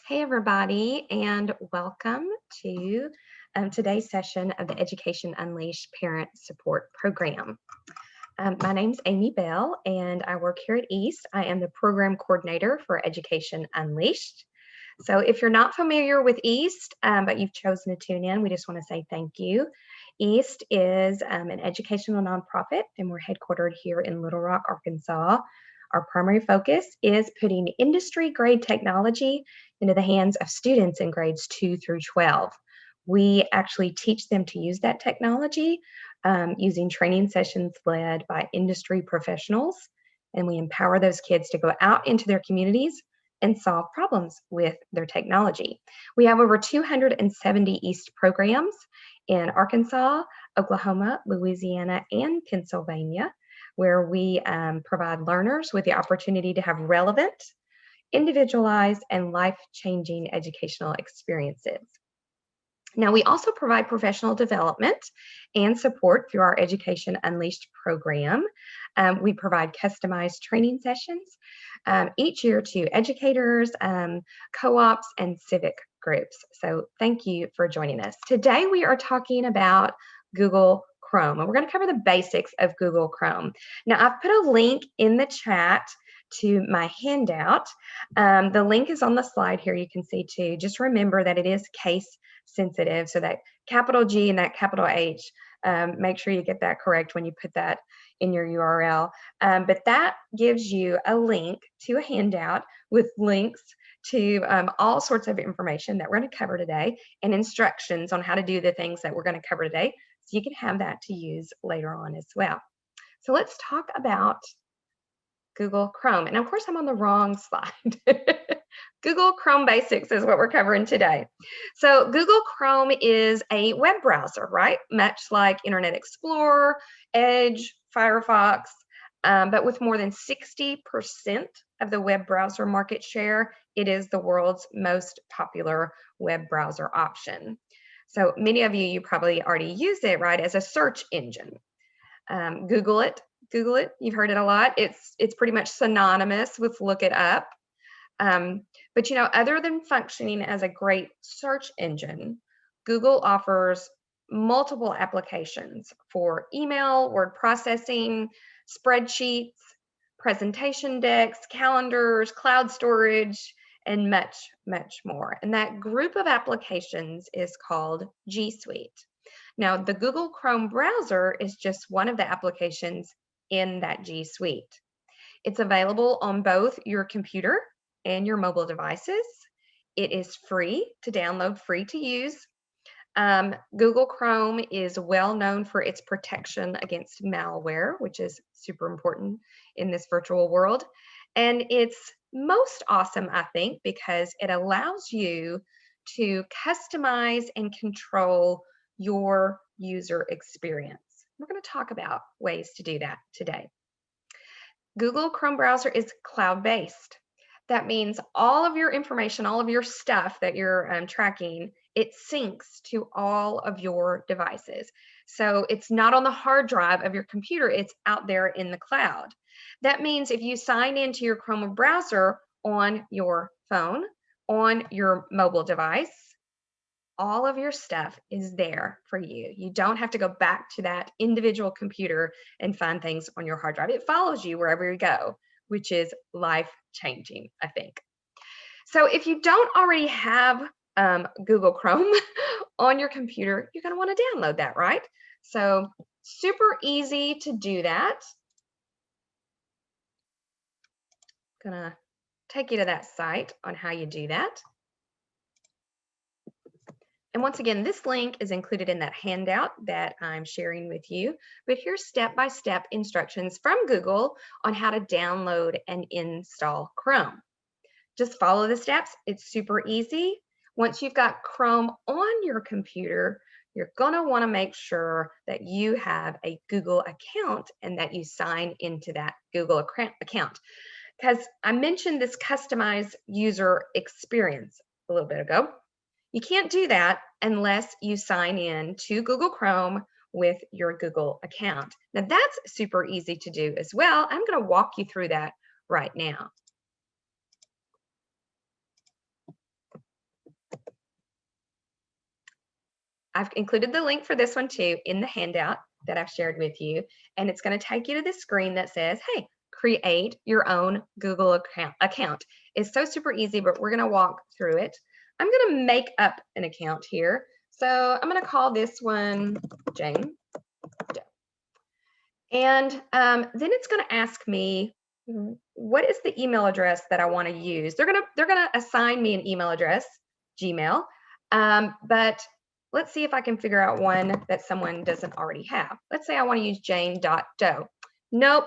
Hey, everybody, and welcome to today's session of the Education Unleashed Parent Support Program. My name's Amy Bell, and I work here at East. I am the program coordinator for Education Unleashed. So, if you're not familiar with East, but you've chosen to tune in, we just want to say thank you. East is an educational nonprofit, and we're headquartered here in Little Rock, Arkansas. Our primary focus is putting industry grade technology into the hands of students in grades 2 through 12. We actually teach them to use that technology using training sessions led by industry professionals, and we empower those kids to go out into their communities and solve problems with their technology. We have over 270 East programs in Arkansas, Oklahoma, Louisiana, and Pennsylvania, where we provide learners with the opportunity to have relevant, individualized, and life-changing educational experiences. Now, we also provide professional development and support through our Education Unleashed program. We provide customized training sessions each year to educators, co-ops, and civic groups. So thank you for joining us. Today, we are talking about Google Chrome, and we're going to cover the basics of Google Chrome. Now, I've put a link in the chat to my handout. The link is on the slide here, you can see too. Just remember that it is case sensitive, so that capital G and that capital H, make sure you get that correct when you put that in your URL. But that gives you a link to a handout with links to all sorts of information that we're going to cover today and instructions on how to do the things that we're going to cover today, so you can have that to use later on as well. So let's talk about Google Chrome. And of course, I'm on the wrong slide. Google Chrome Basics is what we're covering today. So Google Chrome is a web browser, right? Much like Internet Explorer, Edge, Firefox, but with more than 60% of the web browser market share, it is the world's most popular web browser option. So many of you probably already use it, right, as a search engine. Google it. You've heard it a lot. It's pretty much synonymous with look it up. But other than functioning as a great search engine, Google offers multiple applications for email, word processing, spreadsheets, presentation decks, calendars, cloud storage, and much, much more. And that group of applications is called G Suite. Now, the Google Chrome browser is just one of the applications in that G Suite. It's available on both your computer and your mobile devices. It is free to download, free to use. Google Chrome is well known for its protection against malware, which is super important in this virtual world. And it's most awesome, I think, because it allows you to customize and control your user experience. We're going to talk about ways to do that today. Google Chrome browser is cloud-based. That means all of your information, all of your stuff that you're tracking, it syncs to all of your devices. So it's not on the hard drive of your computer, it's out there in the cloud. That means if you sign into your Chrome browser on your phone, on your mobile device, all of your stuff is there for you. You don't have to go back to that individual computer and find things on your hard drive. It follows you wherever you go, which is life-changing, I think. So if you don't already have Google Chrome on your computer, you're going to want to download that, right? So super easy to do that. I'm going to take you to that site on how you do that. And once again, this link is included in that handout that I'm sharing with you. But here's step-by-step instructions from Google on how to download and install Chrome. Just follow the steps. It's super easy. Once you've got Chrome on your computer, you're going to want to make sure that you have a Google account and that you sign into that Google account. Because I mentioned this customized user experience a little bit ago. You can't do that unless you sign in to Google Chrome with your Google account. Now that's super easy to do as well. I'm going to walk you through that right now. I've included the link for this one too in the handout that I've shared with you. And it's going to take you to this screen that says, hey, create your own Google account. It's so super easy, but we're going to walk through it. I'm going to make up an account here. So I'm going to call this one Jane Doe. And then it's going to ask me, what is the email address that I want to use? They're gonna assign me an email address, Gmail. But let's see if I can figure out one that someone doesn't already have. Let's say I want to use jane.doe. Nope,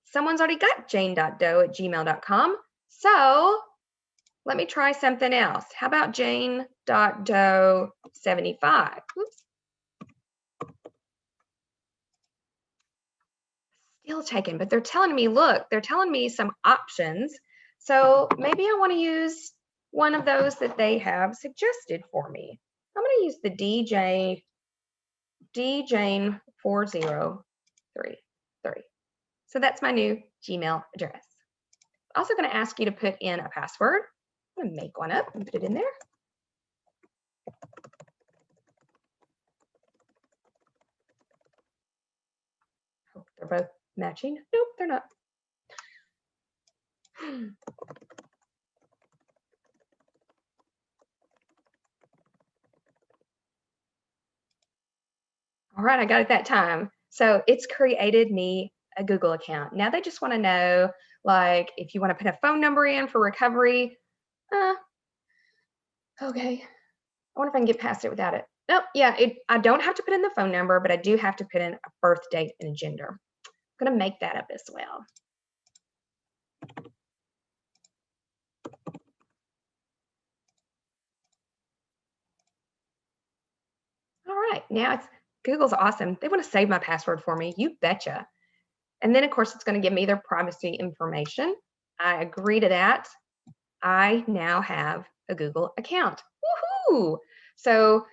someone's already got jane.doe@gmail.com. So let me try something else. How about jane.doe75? Oops. Still taken, but they're telling me, look, they're telling me some options. So maybe I want to use one of those that they have suggested for me. I'm going to use the djane4033. So that's my new Gmail address. Also going to ask you to put in a password. I'm going to make one up and put it in there. Hope they're both matching. Nope, they're not. All right, I got it that time. So it's created me a Google account. Now they just want to know, like, if you want to put a phone number in for recovery. Okay. I wonder if I can get past it without it. Nope, yeah, I don't have to put in the phone number, but I do have to put in a birth date and a gender. I'm going to make that up as well. All right, now Google's awesome. They want to save my password for me. You betcha. And then, of course, it's going to give me their privacy information. I agree to that. I now have a Google account. Woohoo! So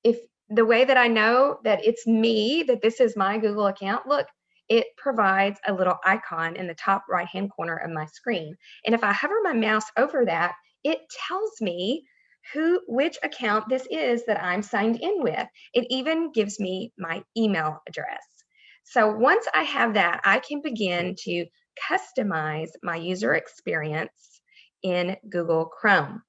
if the way that I know that it's me, that this is my Google account, look, it provides a little icon in the top right-hand corner of my screen. And if I hover my mouse over that, it tells me which account this is that I'm signed in with. It even gives me my email address. So once I have that, I can begin to customize my user experience in Google Chrome.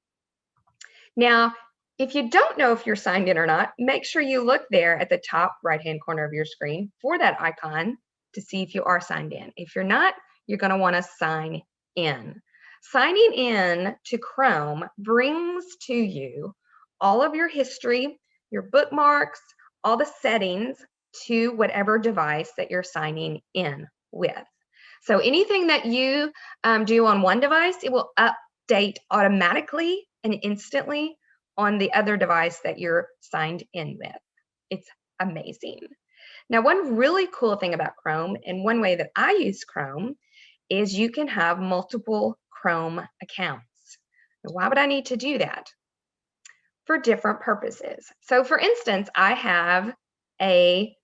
Now, if you don't know if you're signed in or not, make sure you look there at the top right-hand corner of your screen for that icon to see if you are signed in. If you're not, you're going to want to sign in. Signing in to Chrome brings to you all of your history, your bookmarks, all the settings to whatever device that you're signing in with. So anything that you do on one device, it will update automatically and instantly on the other device that you're signed in with. It's amazing. Now, one really cool thing about Chrome, and one way that I use Chrome, is you can have multiple Chrome accounts. Now, why would I need to do that? For different purposes. So for instance, I have an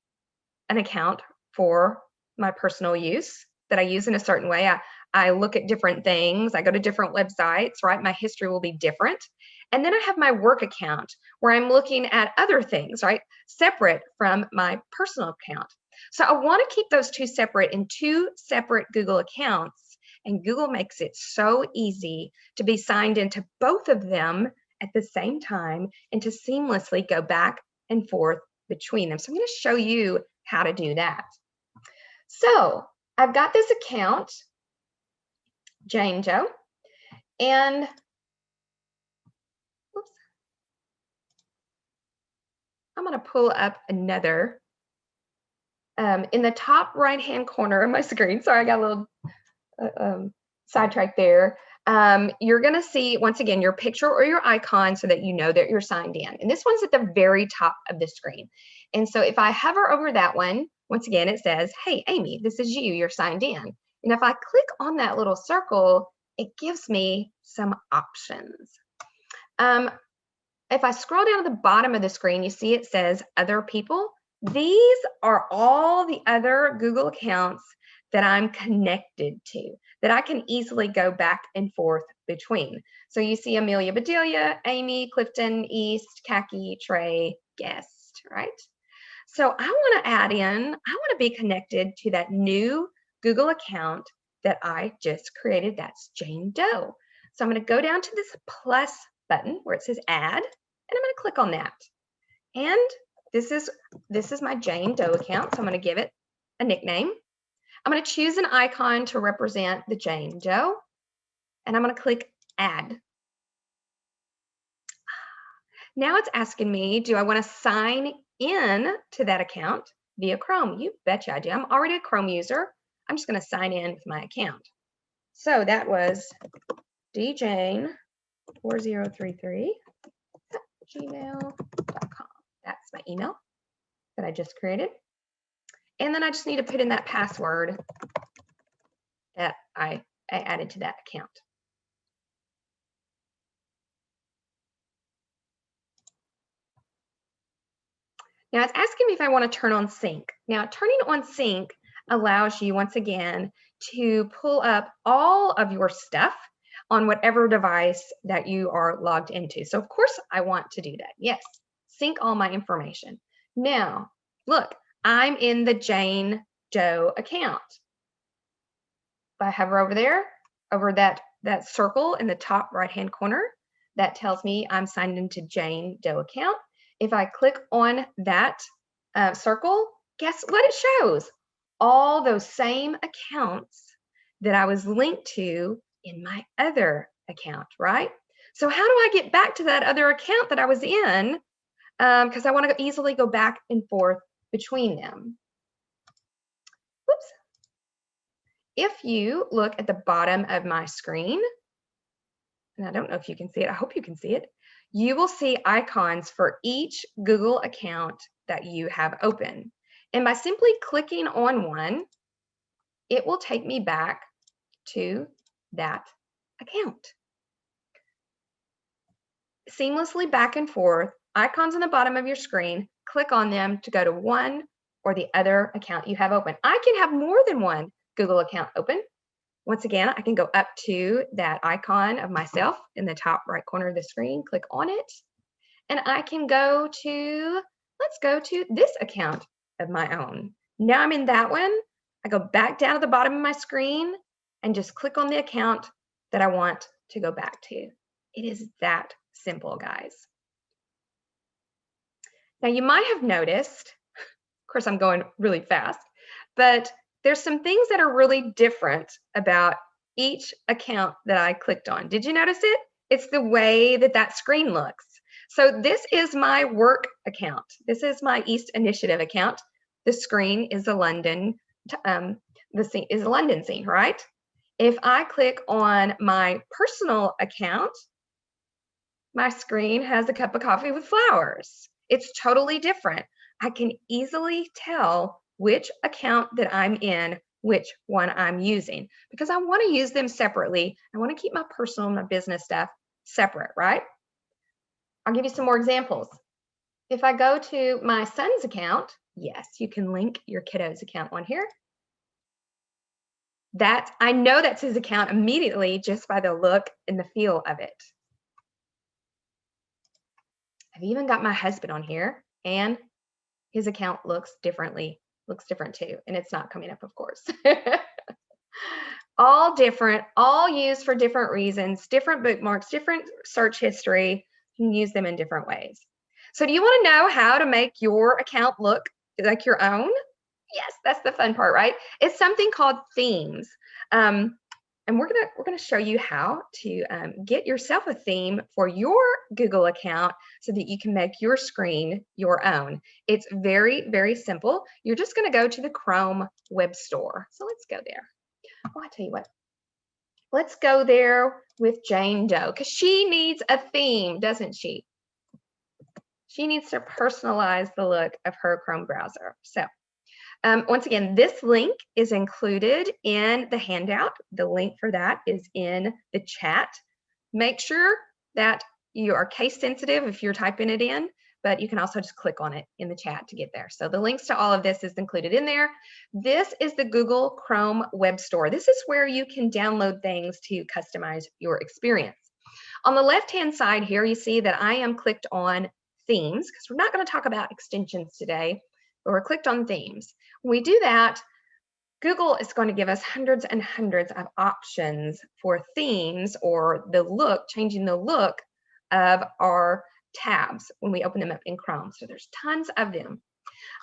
account for my personal use that I use in a certain way. I look at different things. I go to different websites, right? My history will be different. And then I have my work account where I'm looking at other things, right? Separate from my personal account. So I want to keep those two separate in two separate Google accounts. And Google makes it so easy to be signed into both of them at the same time and to seamlessly go back and forth between them. So I'm going to show you how to do that. So I've got this account, Jane Doe, and oops, I'm going to pull up another in the top right-hand corner of my screen. Sorry, I got a little sidetracked there. You're going to see, once again, your picture or your icon so that you know that you're signed in. And this one's at the very top of the screen. And so if I hover over that one, once again, it says, hey, Amy, this is you, you're signed in. And if I click on that little circle, it gives me some options. If I scroll down to the bottom of the screen, you see it says other people. These are all the other Google accounts that I'm connected to, that I can easily go back and forth between. So you see Amelia Bedelia, Amy, Clifton, East, Khaki, Trey, Guest, right? So I want to add in, I want to be connected to that new Google account that I just created. That's Jane Doe. So I'm going to go down to this plus button where it says add, and I'm going to click on that. And this is my Jane Doe account. So I'm going to give it a nickname. I'm going to choose an icon to represent the Jane Doe, and I'm going to click add. Now it's asking me, do I want to sign in to that account via Chrome? You betcha I do. I'm already a Chrome user. I'm just going to sign in with my account. So that was djane4033@gmail.com. That's my email that I just created. And then I just need to put in that password that I added to that account. Now it's asking me if I want to turn on sync. Now turning on sync allows you, once again, to pull up all of your stuff on whatever device that you are logged into. So of course I want to do that. Yes, sync all my information. Now, look, I'm in the Jane Doe account. If I hover over there, over that circle in the top right-hand corner, that tells me I'm signed into Jane Doe account. If I click on that circle, guess what it shows? All those same accounts that I was linked to in my other account, right? So how do I get back to that other account that I was in? Because I want to easily go back and forth between them. Whoops. If you look at the bottom of my screen, and I don't know if you can see it, I hope you can see it, you will see icons for each Google account that you have open. And by simply clicking on one, it will take me back to that account. Seamlessly back and forth, icons on the bottom of your screen, click on them to go to one or the other account you have open. I can have more than one Google account open. Once again, I can go up to that icon of myself in the top right corner of the screen, click on it, and I can go to, let's go to this account of my own. Now I'm in that one. I go back down to the bottom of my screen and just click on the account that I want to go back to. It is that simple, guys. Now you might have noticed, of course I'm going really fast, but there's some things that are really different about each account that I clicked on. Did you notice it? It's the way that that screen looks. So this is my work account. This is my East Initiative account. The screen is a London, the scene is a London scene, right? If I click on my personal account, my screen has a cup of coffee with flowers. It's totally different. I can easily tell which account that I'm in, which one I'm using, because I want to use them separately. I want to keep my personal and my business stuff separate, right? I'll give you some more examples. If I go to my son's account, yes, you can link your kiddo's account on here. I know that's his account immediately just by the look and the feel of it. I've even got my husband on here, and his account looks different too, and it's not coming up, of course. All different, all used for different reasons, different bookmarks, different search history. You can use them in different ways. So do you want to know how to make your account look like your own? Yes, that's the fun part, right? It's something called themes. And we're gonna show you how to get yourself a theme for your Google account so that you can make your screen your own. It's very, very simple. You're just gonna go to the Chrome web store. So let's go there. Oh, I tell you what, let's go there with Jane Doe, because she needs a theme, doesn't she? She needs to personalize the look of her Chrome browser. So once again, this link is included in the handout. The link for that is in the chat. Make sure that you are case sensitive if you're typing it in. but you can also just click on it in the chat to get there. So the links to all of this is included in there. This is the Google Chrome Web Store. This is where you can download things to customize your experience. On the left-hand side here, you see that I am clicked on themes, because we're not going to talk about extensions today, but we're clicked on themes. When we do that, Google is going to give us hundreds and hundreds of options for themes, or the look, changing the look of our tabs when we open them up in Chrome. So there's tons of them.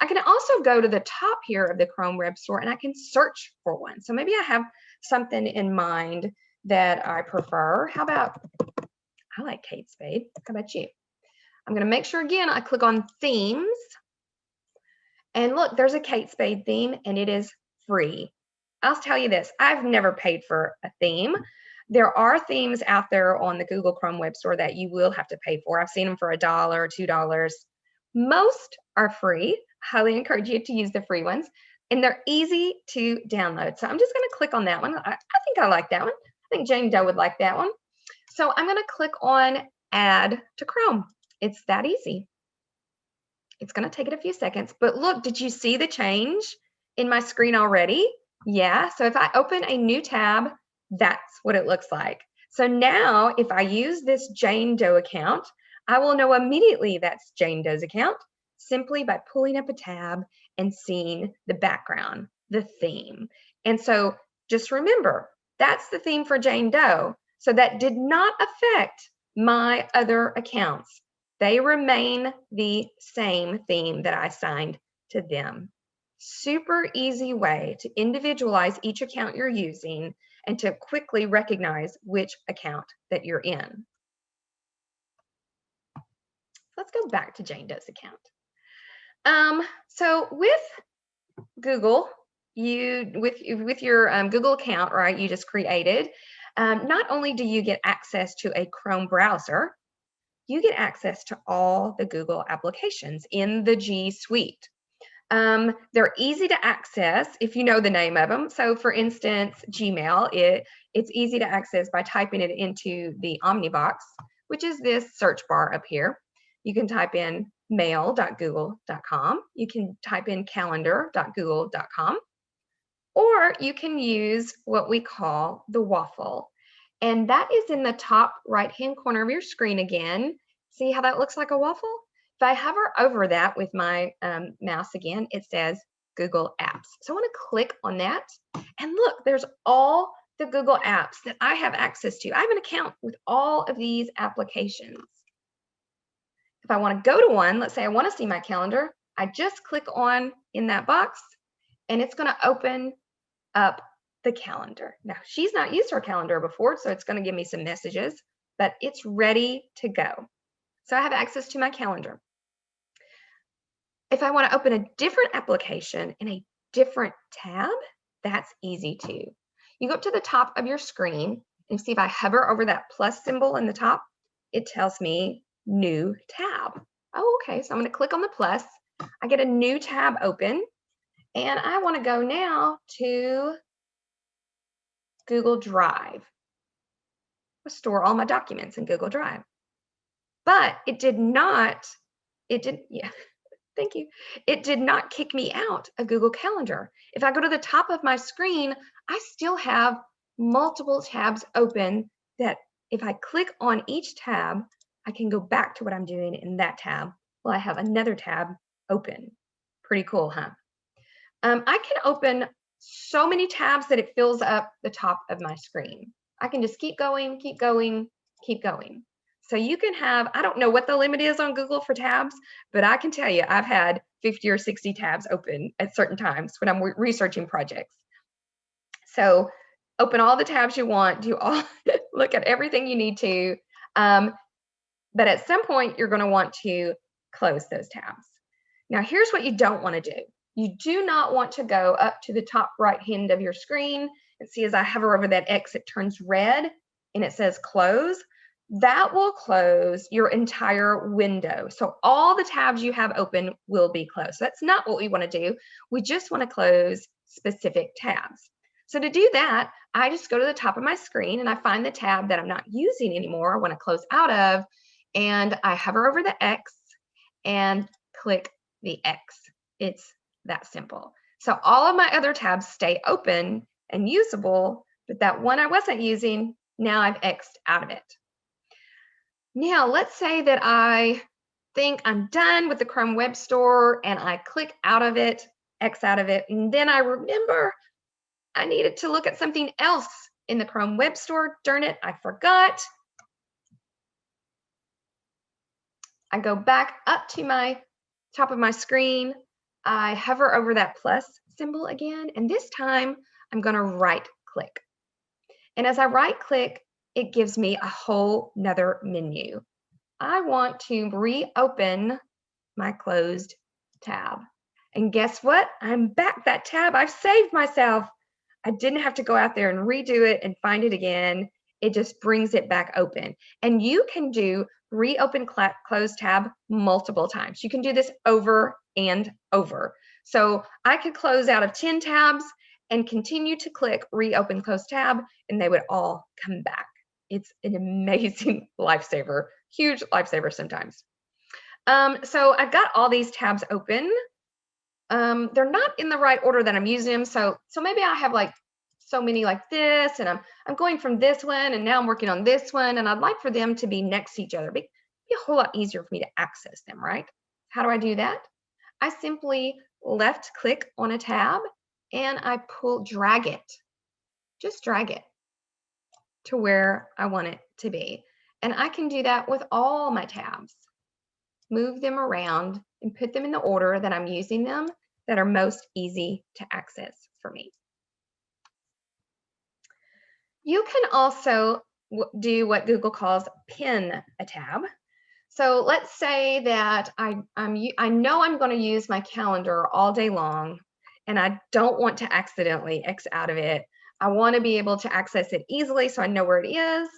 I can also go to the top here of the Chrome Web Store and I can search for one. So maybe I have something in mind that I prefer. How about, I like Kate Spade. How about you? I'm going to make sure again I click on themes. And look, there's a Kate Spade theme and it is free. I'll tell you this, I've never paid for a theme. There are themes out there on the Google Chrome Web Store that you will have to pay for. I've seen them for $1, $2. Most are free. Highly encourage you to use the free ones. And they're easy to download. So I'm just going to click on that one. I think I like that one. I think Jane Doe would like that one. So I'm going to click on Add to Chrome. It's that easy. It's going to take it a few seconds. But look, did you see the change in my screen already? Yeah. So if I open a new tab, that's what it looks like. So now if I use this Jane Doe account, I will know immediately that's Jane Doe's account simply by pulling up a tab and seeing the background, the theme. And so just remember, that's the theme for Jane Doe. So that did not affect my other accounts. They remain the same theme that I assigned to them. Super easy way to individualize each account you're using and to quickly recognize which account that you're in. Let's go back to Jane Doe's account. So with Google, with your Google account, right, you just created, not only do you get access to a Chrome browser, you get access to all the Google applications in the G Suite. They're easy to access if you know the name of them. So for instance, Gmail, it's easy to access by typing it into the Omnibox, which is this search bar up here. You can type in mail.google.com. You can type in calendar.google.com, or you can use what we call the waffle. And that is in the top right-hand corner of your screen again. See how that looks like a waffle? If I hover over that with my mouse again, it says Google Apps. So I want to click on that. And look, there's all the Google Apps that I have access to. I have an account with all of these applications. If I want to go to one, let's say I want to see my calendar, I just click on in that box and it's going to open up the calendar. Now, she's not used her calendar before, so it's going to give me some messages, but it's ready to go. So I have access to my calendar. If I want to open a different application in a different tab, that's easy too. You go up to the top of your screen and see if I hover over that plus symbol in the top, it tells me new tab. Oh, okay. So I'm going to click on the plus. I get a new tab open and I want to go now to Google Drive. I store all my documents in Google Drive. But it did not kick me out of Google Calendar. If I go to the top of my screen, I still have multiple tabs open that if I click on each tab, I can go back to what I'm doing in that tab. Well, I have another tab open. Pretty cool, huh? I can open so many tabs that it fills up the top of my screen. I can just keep going, keep going, keep going. So you can have, I don't know what the limit is on Google for tabs, but I can tell you I've had 50 or 60 tabs open at certain times when I'm researching projects. So open all the tabs you want, do all, look at everything you need to. But at some point, you're going to want to close those tabs. Now, here's what you don't want to do. You do not want to go up to the top right hand of your screen and see as I hover over that X, it turns red and it says close. That will close your entire window. So all the tabs you have open will be closed. So that's not what we want to do. We just want to close specific tabs. So to do that, I just go to the top of my screen and I find the tab that I'm not using anymore, I want to close out of, and I hover over the X and click the X. It's that simple. So all of my other tabs stay open and usable, but that one I wasn't using, now I've X'd out of it. Now, let's say that I think I'm done with the Chrome Web Store and I click out of it, X out of it, and then I remember I needed to look at something else in the Chrome Web Store. Darn it, I forgot. I go back up to my top of my screen. I hover over that plus symbol again, and this time I'm going to right click. And as I right click, it gives me a whole nother menu. I want to reopen my closed tab. And guess what? I'm back. That tab, I've saved myself. I didn't have to go out there and redo it and find it again. It just brings it back open. And you can do reopen close tab multiple times. You can do this over and over. So I could close out of 10 tabs and continue to click reopen close tab, and they would all come back. It's an amazing lifesaver, huge lifesaver sometimes. So I've got all these tabs open. They're not in the right order that I'm using them. So maybe I have like so many like this, and I'm going from this one, and now I'm working on this one, and I'd like for them to be next to each other. It'd be a whole lot easier for me to access them, right? How do I do that? I simply left click on a tab and I drag it, just drag it to where I want it to be. And I can do that with all my tabs. Move them around and put them in the order that I'm using them that are most easy to access for me. You can also do what Google calls pin a tab. So let's say that I know I'm going to use my calendar all day long, and I don't want to accidentally X out of it. I want to be able to access it easily so I know where it is.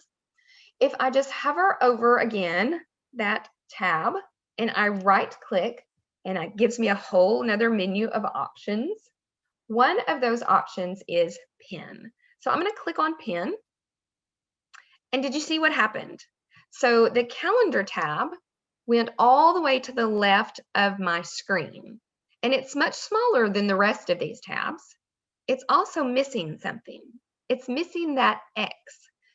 If I just hover over again that tab and I right click, and it gives me a whole nother menu of options. One of those options is pin. So I'm going to click on pin. And did you see what happened? So the calendar tab went all the way to the left of my screen, and it's much smaller than the rest of these tabs. It's also missing something. It's missing that X.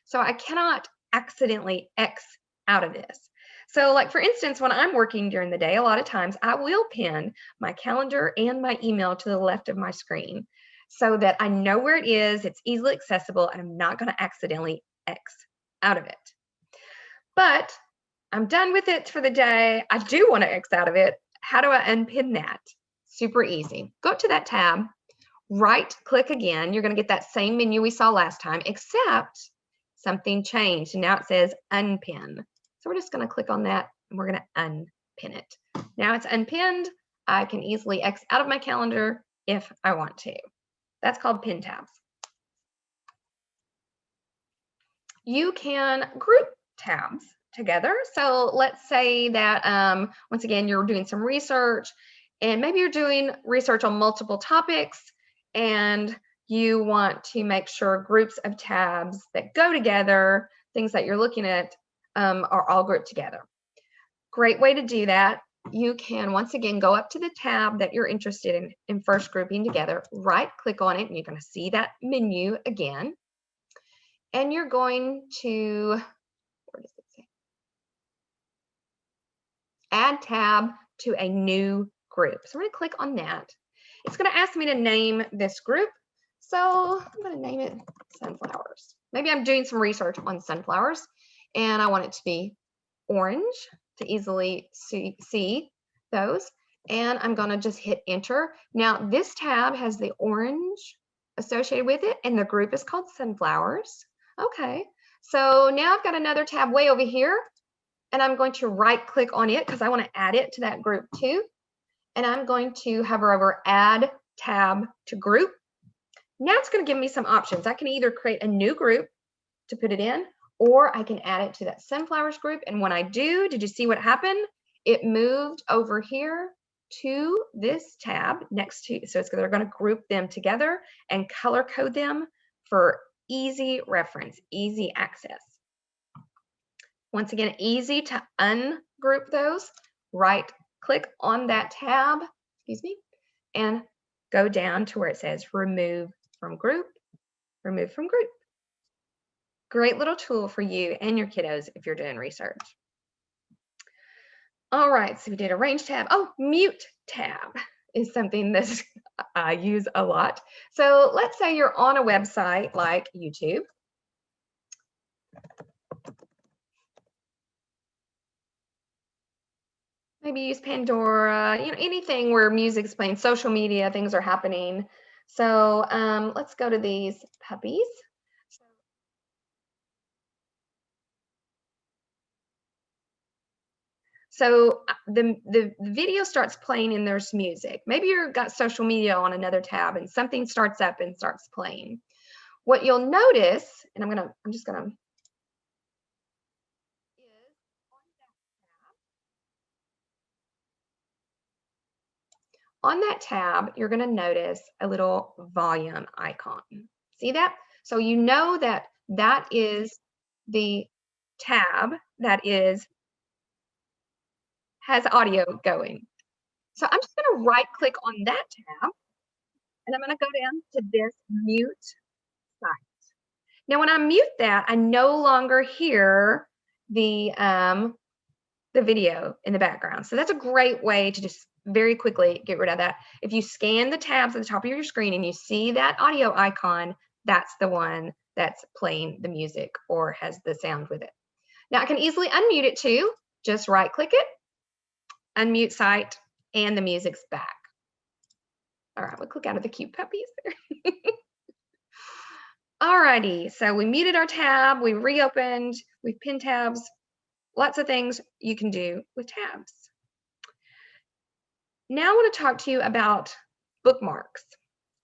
So I cannot accidentally X out of this. So like for instance, when I'm working during the day, a lot of times I will pin my calendar and my email to the left of my screen so that I know where it is, it's easily accessible, and I'm not going to accidentally X out of it. But I'm done with it for the day. I do want to X out of it. How do I unpin that? Super easy. Go to that tab, right click again. You're going to get that same menu we saw last time, except something changed. And now it says unpin. So we're just going to click on that and we're going to unpin it. Now it's unpinned. I can easily X out of my calendar if I want to. That's called pin tabs. You can group tabs together. So let's say that once again, you're doing some research, and maybe you're doing research on multiple topics, and you want to make sure groups of tabs that go together, things that you're looking at, are all grouped together. Great way to do that. You can once again go up to the tab that you're interested in first grouping together, right click on it, and you're going to see that menu again. And you're going to, where does it say? Add tab to a new group. So I'm going to click on that. It's going to ask me to name this group. So I'm going to name it sunflowers. Maybe I'm doing some research on sunflowers and I want it to be orange to easily see those. And I'm going to just hit enter. Now this tab has the orange associated with it, and the group is called sunflowers. Okay, so now I've got another tab way over here, and I'm going to right click on it because I want to add it to that group too. And I'm going to hover over add tab to group. Now it's going to give me some options. I can either create a new group to put it in, or I can add it to that sunflowers group. And when I do, did you see what happened? It moved over here to this tab next to, so they're going to group them together and color code them for easy reference, easy access. Once again, easy to ungroup those. Right click on that tab, excuse me, and go down to where it says remove from group, remove from group. Great little tool for you and your kiddos if you're doing research. All right, so we did arrange tab. Oh, mute tab is something that I use a lot. So let's say you're on a website like YouTube. Maybe use Pandora, anything where music's playing, social media, things are happening. So let's go to these puppies. So the video starts playing and there's music. Maybe you've got social media on another tab and something starts up and starts playing. What you'll notice, and I'm just gonna on that tab, you're going to notice a little volume icon. See that? So you know that that is the tab that has audio going. So I'm just going to right click on that tab and I'm going to go down to this mute site. Now when I mute that, I no longer hear the video in the background. So that's a great way to just very quickly get rid of that. If you scan the tabs at the top of your screen and you see that audio icon, that's the one that's playing the music or has the sound with it. Now I can easily unmute it too. Just right click it, unmute site, and the music's back. All right, we'll click out of the cute puppies there. Alrighty, so we muted our tab, we reopened, we've pinned tabs, lots of things you can do with tabs. Now I want to talk to you about bookmarks.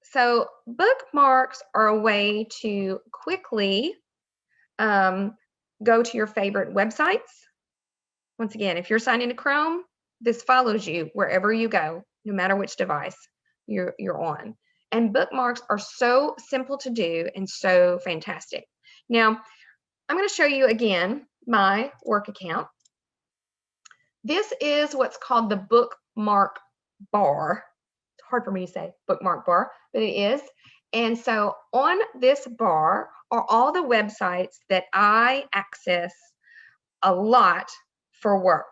So bookmarks are a way to quickly go to your favorite websites. Once again, if you're signed into Chrome, this follows you wherever you go, no matter which device you're on. And bookmarks are so simple to do and so fantastic. Now, I'm going to show you again my work account. This is what's called the bookmark bar. It's hard for me to say bookmark bar, but it is. And so on this bar are all the websites that I access a lot for work.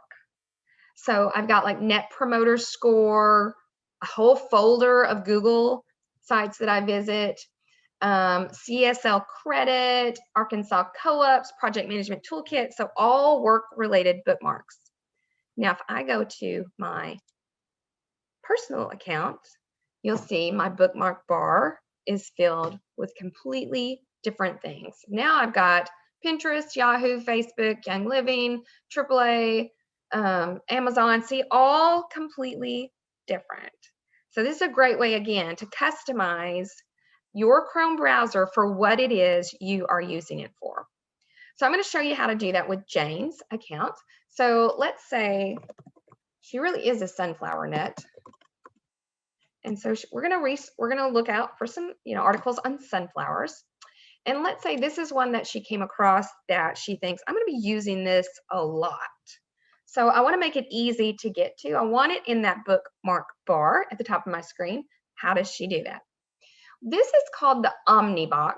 So I've got like Net Promoter Score, a whole folder of Google sites that I visit, CSL Credit, Arkansas Co-ops, Project Management Toolkit, so all work-related bookmarks. Now, if I go to my personal account, you'll see my bookmark bar is filled with completely different things. Now I've got Pinterest, Yahoo, Facebook, Young Living, AAA, Amazon, see, all completely different. So this is a great way, again, to customize your Chrome browser for what it is you are using it for. So I'm going to show you how to do that with Jane's account. So let's say she really is a sunflower nut. And so we're gonna look out for some articles on sunflowers. And let's say this is one that she came across that she thinks I'm gonna be using this a lot. So I want to make it easy to get to. I want it in that bookmark bar at the top of my screen. How does she do that? This is called the Omnibox.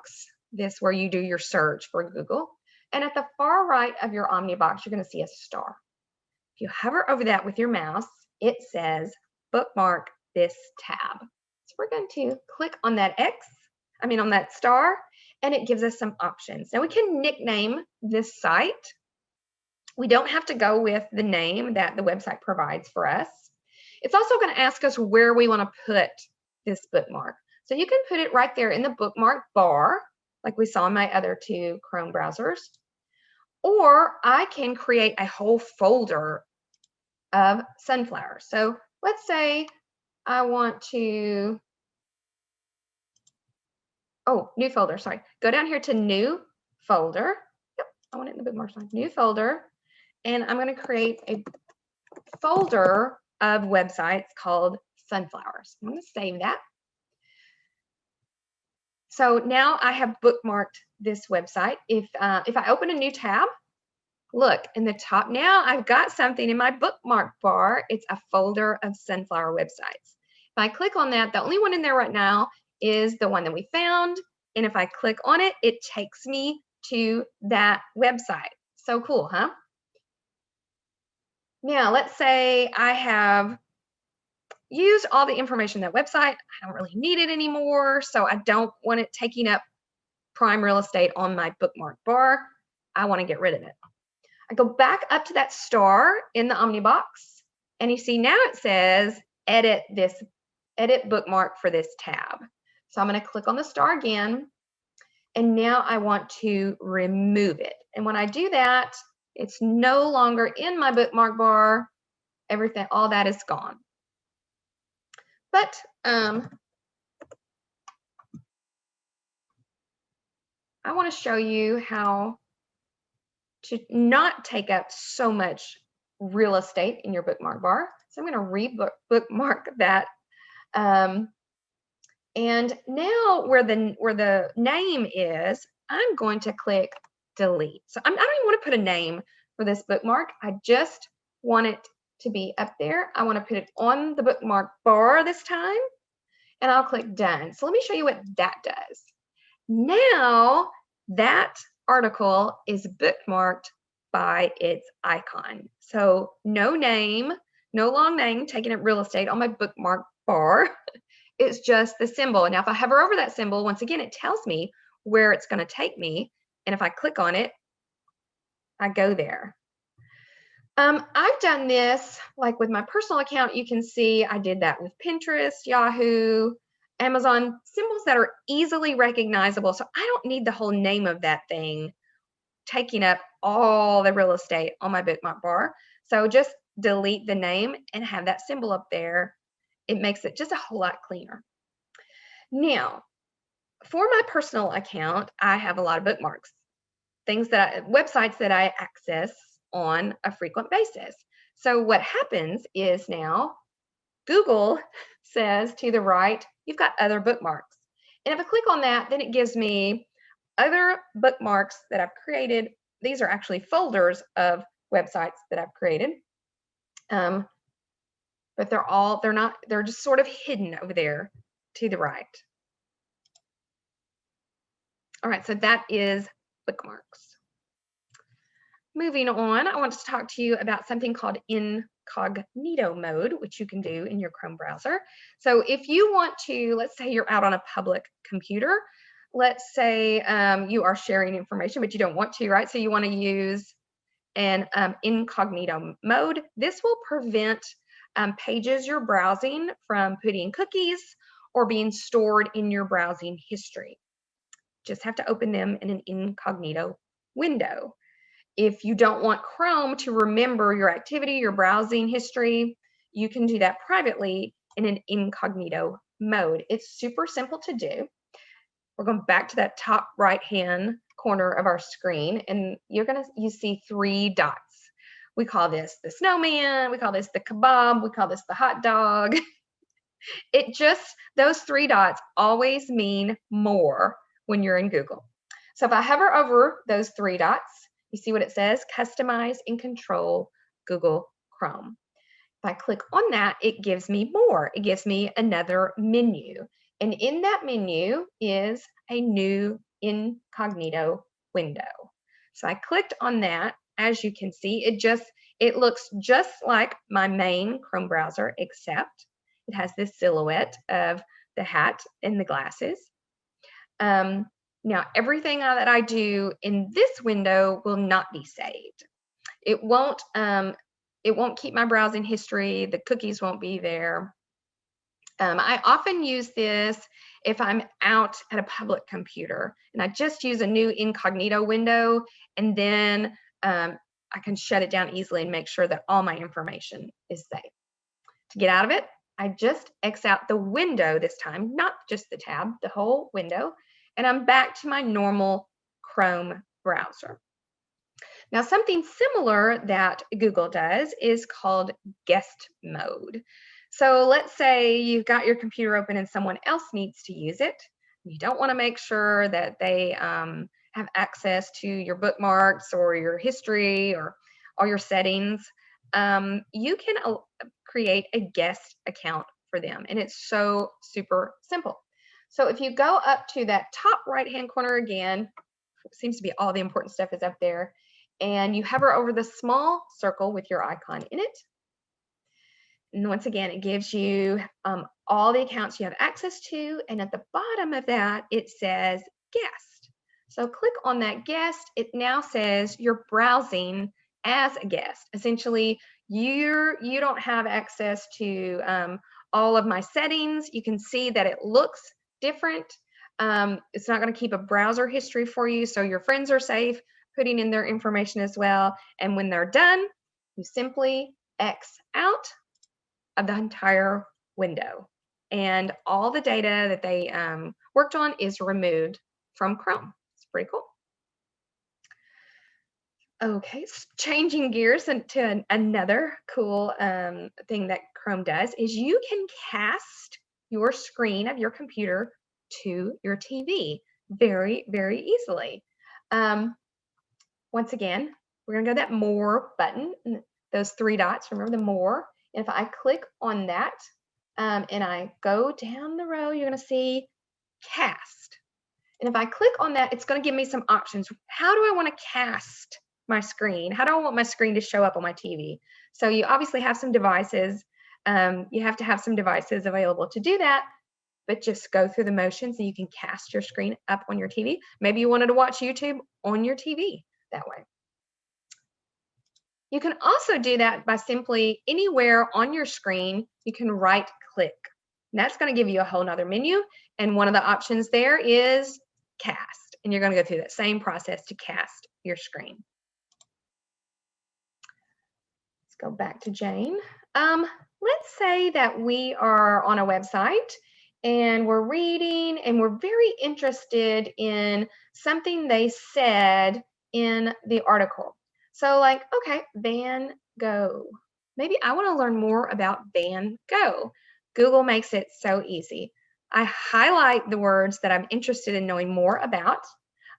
This where you do your search for Google. And at the far right of your Omnibox, you're going to see a star. If you hover over that with your mouse, it says bookmark this tab. So we're going to click on that on that star, and it gives us some options. Now we can nickname this site. We don't have to go with the name that the website provides for us. It's also going to ask us where we want to put this bookmark. So you can put it right there in the bookmark bar, like we saw in my other two Chrome browsers. Or I can create a whole folder of sunflowers. So let's say I want to, new folder, sorry. Go down here to new folder. Yep, I want it in the bookmarks line. New folder. And I'm going to create a folder of websites called sunflowers. I'm going to save that. So now I have bookmarked this website. If I open a new tab, Look, in the top now, I've got something in my bookmark bar. It's a folder of sunflower websites. If I click on that, the only one in there right now is the one that we found. And if I click on it, it takes me to that website. So cool, huh? Now, let's say I have used all the information in that website. I don't really need it anymore, so I don't want it taking up prime real estate on my bookmark bar. I want to get rid of it. I go back up to that star in the Omnibox, and you see now it says edit bookmark for this tab. So I'm going to click on the star again, and now I want to remove it. And when I do that, it's no longer in my bookmark bar. Everything, all that is gone. But I want to show you how to not take up so much real estate in your bookmark bar. So I'm going to re-bookmark that. And now where the name is, I'm going to click delete. So I don't even want to put a name for this bookmark. I just want it to be up there. I want to put it on the bookmark bar this time, and I'll click done. So let me show you what that does. Now that article is bookmarked by its icon. So no name, no long name taking up real estate on my bookmark bar. It's just the symbol. Now, if I hover over that symbol, once again, it tells me where it's going to take me. And if I click on it, I go there. I've done this like with my personal account. You can see I did that with Pinterest, Yahoo, Amazon, symbols that are easily recognizable. So I don't need the whole name of that thing taking up all the real estate on my bookmark bar. So just delete the name and have that symbol up there. It makes it just a whole lot cleaner. Now, for my personal account, I have a lot of bookmarks, websites that I access on a frequent basis. So what happens is now Google says to the right, you've got other bookmarks. And if I click on that, then it gives me other bookmarks that I've created. These are actually folders of websites that I've created. But they're just sort of hidden over there to the right. All right, so that is bookmarks. Moving on, I want to talk to you about something called Incognito Mode, which you can do in your Chrome browser. So if you want to, let's say you're out on a public computer, let's say you are sharing information, but you don't want to, right? So you want to use an incognito mode. This will prevent pages you're browsing from putting cookies or being stored in your browsing history. Just have to open them in an incognito window. If you don't want Chrome to remember your activity, your browsing history, you can do that privately in an incognito mode. It's super simple to do. We're going back to that top right-hand corner of our screen, and you see 3 dots. We call this the snowman, we call this the kebab, we call this the hot dog. Those 3 dots always mean more when you're in Google. So if I hover over those 3 dots, you see what it says? Customize and control Google Chrome. If I click on that, it gives me more. It gives me another menu. And in that menu is a new incognito window. So I clicked on that. As you can see, it looks just like my main Chrome browser, except it has this silhouette of the hat and the glasses. Now, everything that I do in this window will not be saved. It won't keep my browsing history. The cookies won't be there. I often use this if I'm out at a public computer and I just use a new incognito window, and then I can shut it down easily and make sure that all my information is safe. To get out of it, I just X out the window this time, not just the tab, the whole window, and I'm back to my normal Chrome browser. Now, something similar that Google does is called guest mode. So let's say you've got your computer open and someone else needs to use it. You don't want to make sure that they have access to your bookmarks or your history or all your settings, you can create a guest account for them. And it's so super simple. So if you go up to that top right-hand corner again, seems to be all the important stuff is up there, and you hover over the small circle with your icon in it. And once again, it gives you all the accounts you have access to. And at the bottom of that, it says guest. So click on that guest. It now says you're browsing as a guest. Essentially, you don't have access to all of my settings. You can see that it looks different. It's not going to keep a browser history for you, so your friends are safe putting in their information as well. And when they're done, you simply X out of the entire window, and all the data that they worked on is removed from Chrome. It's pretty cool. Okay, changing gears into another cool thing that Chrome does is you can cast your screen of your computer to your TV very, very easily. Once again, we're gonna go to that More button, those three dots, remember the More. And if I click on that and I go down the row, you're gonna see Cast. And if I click on that, it's gonna give me some options. How do I wanna cast my screen? How do I want my screen to show up on my TV? So you obviously have some devices. You have to have some devices available to do that, but just go through the motions and you can cast your screen up on your TV. Maybe you wanted to watch YouTube on your TV that way. You can also do that by simply anywhere on your screen, you can right click. And that's going to give you a whole nother menu. And one of the options there is cast. And you're going to go through that same process to cast your screen. Let's go back to Jane. Let's say that we are on a website and we're reading and we're very interested in something they said in the article. So like, okay, Van Gogh. Maybe I want to learn more about Van Gogh. Google makes it so easy. I highlight the words that I'm interested in knowing more about.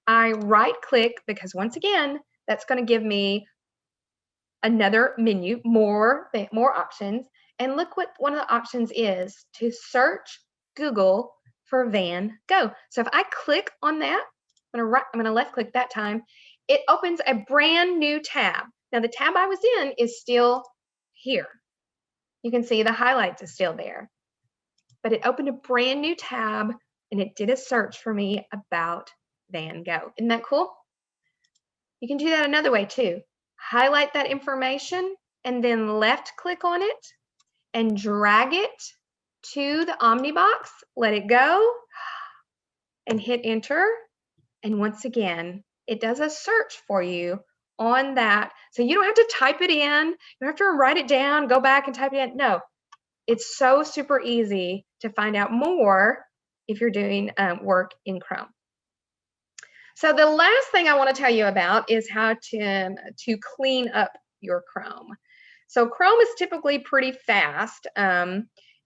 I right click because once again, that's going to give me another menu, more options. And look what one of the options is, to search Google for Van Gogh. So if I click on that, I'm going to left click that time, it opens a brand new tab. Now the tab I was in is still here. You can see the highlights is still there, but it opened a brand new tab and it did a search for me about Van Gogh. Isn't that cool? You can do that another way too. Highlight that information and then left click on it and drag it to the Omnibox, let it go and hit enter. And once again, it does a search for you on that. So you don't have to type it in. You don't have to write it down, go back and type it in. No, it's so super easy to find out more if you're doing work in Chrome. So the last thing I want to tell you about is how to clean up your Chrome. So Chrome is typically pretty fast.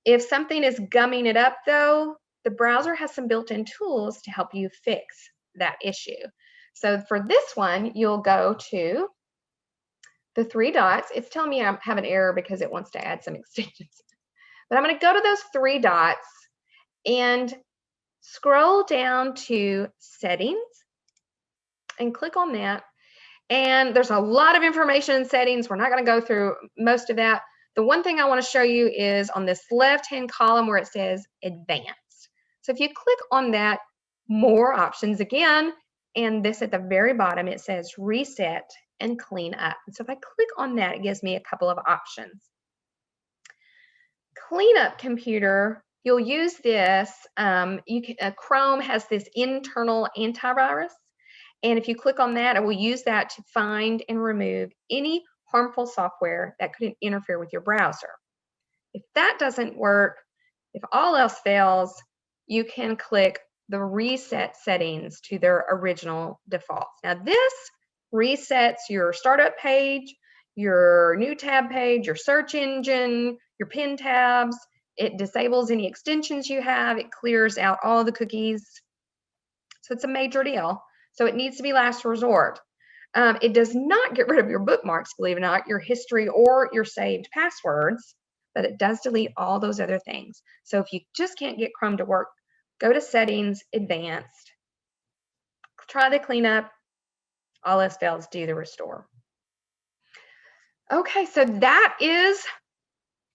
If something is gumming it up though, the browser has some built-in tools to help you fix that issue. So for this one, you'll go to the three dots. It's telling me I have an error because it wants to add some extensions. But I'm going to go to those three dots and scroll down to Settings and click on that. And there's a lot of information in settings. We're not going to go through most of that. The one thing I want to show you is on this left-hand column where it says Advanced. So if you click on that, more options again, and this at the very bottom, it says Reset and Clean Up. And so if I click on that, it gives me a couple of options. Cleanup Computer, you'll use this. Chrome has this internal antivirus. And if you click on that, it will use that to find and remove any harmful software that could interfere with your browser. If that doesn't work, if all else fails, you can click the reset settings to their original defaults. Now this resets your startup page, your new tab page, your search engine, your pin tabs. It disables any extensions you have. It clears out all the cookies. So it's a major deal. So it needs to be last resort. It does not get rid of your bookmarks, believe it or not, your history or your saved passwords, but it does delete all those other things. So if you just can't get Chrome to work, go to Settings, Advanced, try the cleanup, all else fails, do the restore. Okay, so that is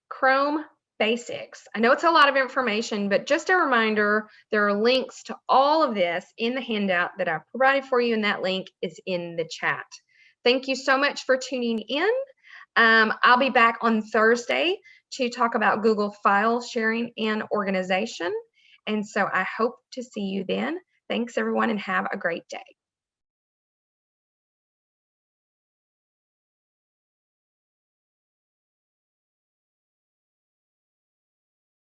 Chrome basics. I know it's a lot of information, but just a reminder, there are links to all of this in the handout that I've provided for you, and that link is in the chat. Thank you so much for tuning in. I'll be back on Thursday to talk about Google file sharing and organization. And so I hope to see you then. Thanks, everyone, and have a great day.